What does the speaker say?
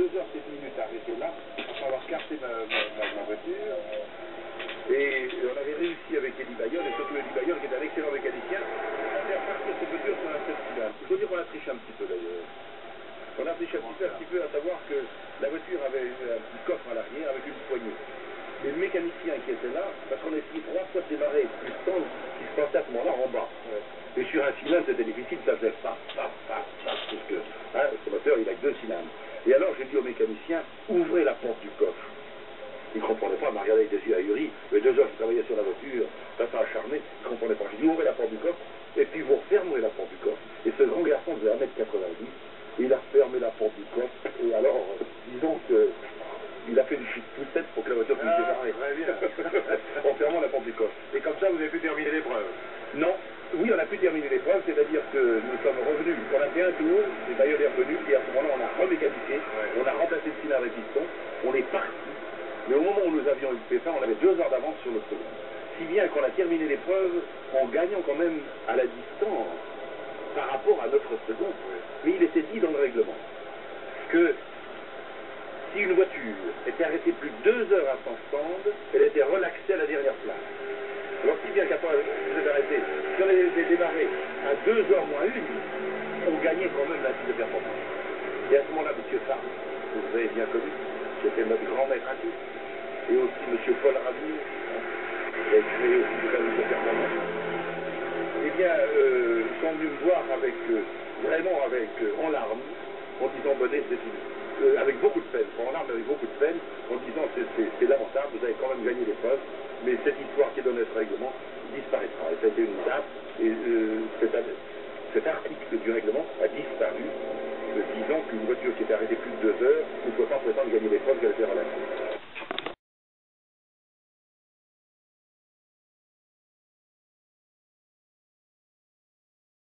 2 heures 7 minutes arrêté là, après avoir carté ma voiture. Et on avait réussi avec Elie Bayeul, et surtout Elie Bayeul qui est un excellent mécanicien, à faire partir cette voiture sur un 7 cylindres. Il faut dire qu'on a triché un petit peu d'ailleurs. On a triché un petit peu, à savoir que la voiture avait un petit coffre à l'arrière avec une poignée. Et le mécanicien qui était là, parce qu'on a essayé 3 fois de démarrer plus tendre, qui se passait à ce moment-là en bas. Et sur un cylindre, c'était difficile, ça faisait paf, parce que ce moteur, il a que 2 cylindres. Et alors, j'ai dit au mécanicien, ouvrez la porte du coffre. Il ne comprenait pas, il m'a regardé avec des yeux ahuris. Les 2 heures, je travaillais sur la voiture, ça acharné, il ne comprenait pas. J'ai dit, ouvrez la porte du coffre, et puis vous refermerez la porte du coffre. Et ce grand garçon faisait 1m90, et il a fermé la porte du coffre. Et alors, disons que il a fait une chute toute tête pour que la voiture puisse démarrer. Très bien. En fermant la porte du coffre. Et comme ça, vous avez pu terminer l'épreuve? Non. Oui, on a pu terminer l'épreuve, c'est-à-dire que nous sommes revenus. On a fait un tour, les Bayeul est revenu, et à ce moment-là, on a remécaniqué, on a remplacé le cylindre et piston, on est parti. Mais au moment où nous avions eu le pépin, on avait 2 heures d'avance sur le second. Si bien qu'on a terminé l'épreuve en gagnant quand même à la distance par rapport à notre second. Mais il était dit dans le règlement que si une voiture était arrêtée plus de 2 heures à son stand, elle était relaxée à la dernière place. Alors si bien qu'après vous êtes arrêté, si on avait démarré à 2 heures moins 1, on gagnait quand même l'indice de performance. Et à ce moment-là, M. Farm, que vous avez bien connu, qui était notre grand maître à tous, et aussi M. Paul Ravir, qui a créé aussi l'indice de performance, eh bien, sont venus me voir avec, vraiment en larmes, en disant, Bonnet, c'est fini. Avec beaucoup de peine, pas en larmes, mais avec beaucoup de peine, en disant, c'est lamentable, vous avez quand même gagné l'épreuve, mais cette histoire qui donnait ce règlement disparaîtra. Et ça a été une date, et cet article du règlement a disparu, disant qu'une voiture qui était arrêtée plus de 2 heures ne pouvait pas prétendre gagner l'épreuve qu'elle était relative.